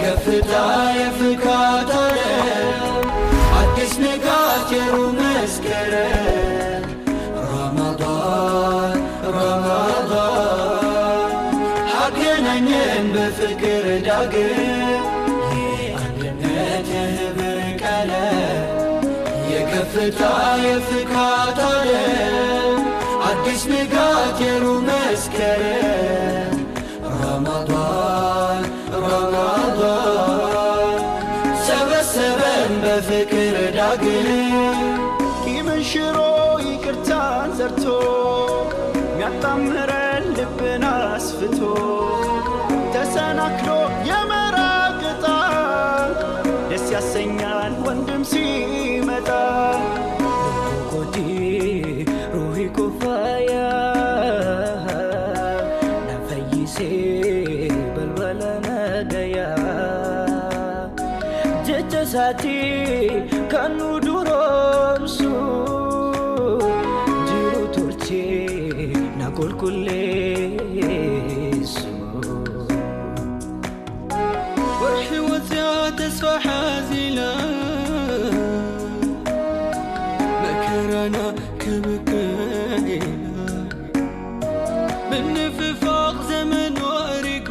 የከፍታ የፍካት ዓለም አዲስ ንጋት የሩብ መስከረም ረመዳን አገናኘን በፍቅር ዳግም የአንድነት የህብር ቀለም የከፍታ የፍካት ዓለም አዲስ ንጋት የሩብ መስከረም ረመዳን ሰበሰበን በፍቅር ዳግም ቂምን ሽሮ ይቅርታን ዘርቶ ሚያጣምረን ልብን አስፍቶ ተሰናክሎ የመራቅ ዕጣ ደስ ያሰኛል ወንድም ሲመጣ ኮዲ ሩሂ ኩፋያ ነፈይሴ በልበለነ ገያ ጀጀሳቲ ከኑ ዱሮምሱ ጅሩ ቶርቼ ናቆልቁሌሱ ወርሒ ወፅያ ተስፋ ሓዚላ መከራና ከበቀይና ብንፍፋቕ ዘመን ወሪጉ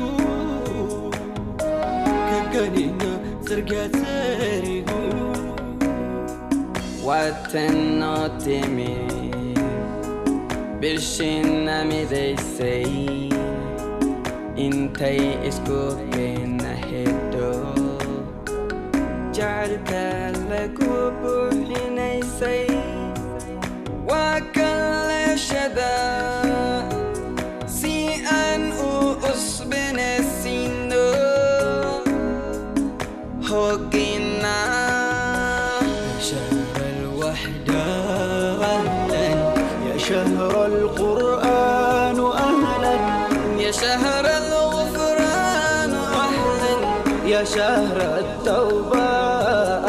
ከገኒና ጽርግያ ዘሪጉ Wattenotimi Bilshinami they say Intay iskupina hiddo Jarka lakubuhinay say Wakala shada Si an uusbinesino Hogina شهر القرآن أهلا يا شهر الغفران أهلا يا شهر التوبة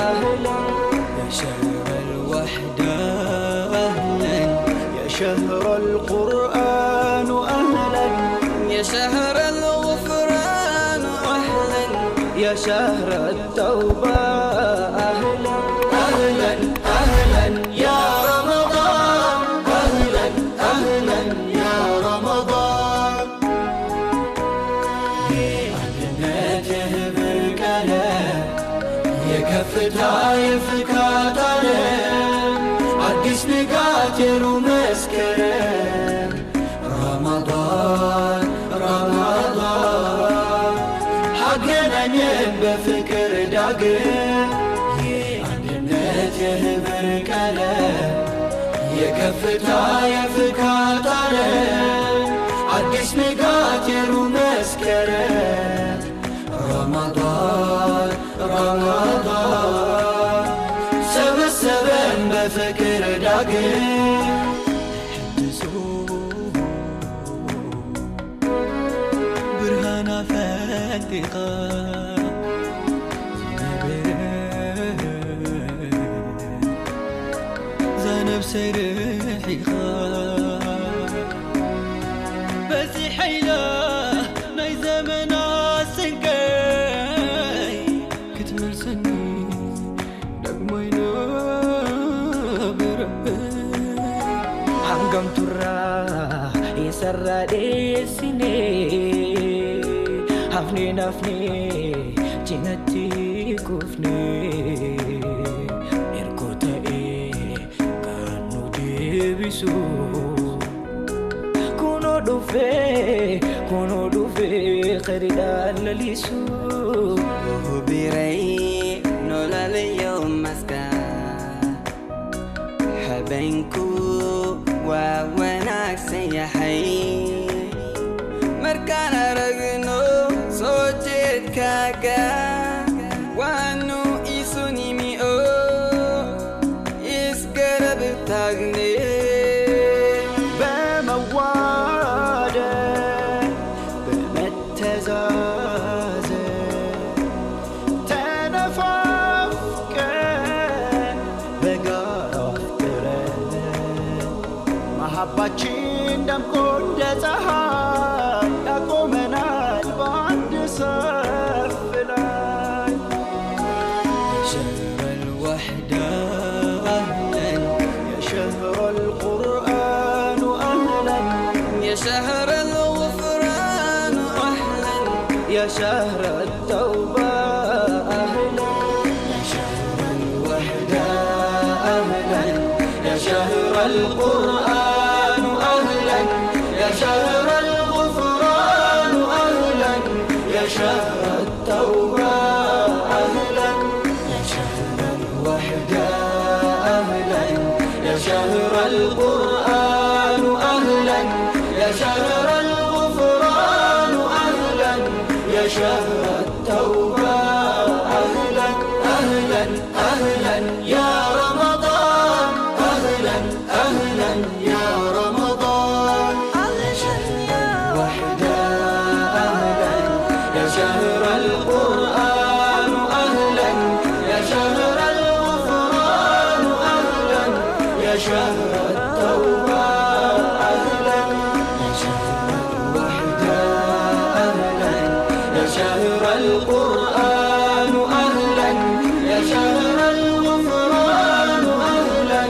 أهلا يا شهر الوحدة أهلا يا شهر القرآن أهلا يا شهر الغفران أهلا يا شهر التوبة أهلا أهلا يا رمضان أهلا يا رمضان የአንድነት የህብር ቀለም የከፍታ የፍካት ዓለም አዲስ ንጋት የሩብ መስከረም ረመዳን አገናኘን በፍቅር ዳግም የአንድነት የህብር ቀለም የከፍታ የፍካት ዓለም አዲስ ንጋት የሩብ መስከረም ረመዳን ሰበሰበን በፍቅር ዳግም ሕድሱ ብርሃና ፈንጢቃ زنبسي ريحيخا بسي حيلة ناي زمنا سنكاي كتمل سني دقمينا بربي هنقم ترى يسرى ديسيني هفني نفني جنتي كفني كونو دوفي خريدان لليسو وبيري نولا اليوم مسكا حبينكو ووناك سيحي مركانا رغنو صوتيت كاكا وانو إيسوني ميو إسكرب تاغني محبتين دم كل ፀሐይ ያቆመናል በአንድ ሰፍ ላይ يا شهر التوبة أهلا، يا شهر الوحدة أهلا، يا شهر القرآن أهلا، يا شهر الغفران أهلا، يا شهر التوبة أهلا، يا شهر الوحدة أهلا، يا شهر القرآن أهلا، يا شهر الغفران أهلا، يا شهر التوبة أهلا أهلا أهلا يا رمضان، أهلا أهلا يا رمضان، علشان يا وحدة أهلا، يا شهر القرآن أهلا، يا شهر الغفران أهلا، يا شهر التوبة أهلا، يا شهر الوحدة أهلا، يا شهر القرآن أهلا، يا شهر الغفران أهلا،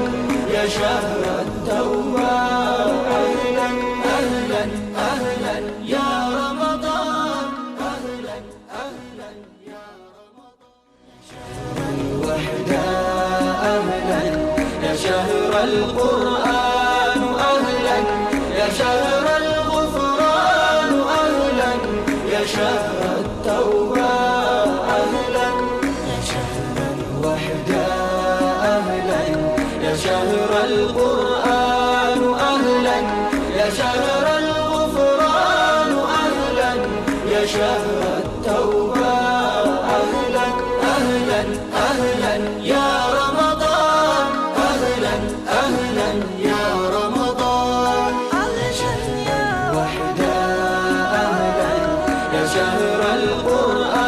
يا شهر التوبة أهلا أهلا أهلا يا رمضان، أهلا أهلا يا رمضان، الوحدة أهلا، يا شهر القرآن أهلا، يا شهر الغفران أهلا، يا شهر التوبة أهلا، يا شهر الوحدة أهلا، يا شهر القرآن أهلا، يا شهر الغفران أهلا، يا شهر التوبة أهلا أهلا أهلا يا رمضان، أهلا أهلا يا رمضان، علشان يا وحدة أهلا، يا شهر القرآن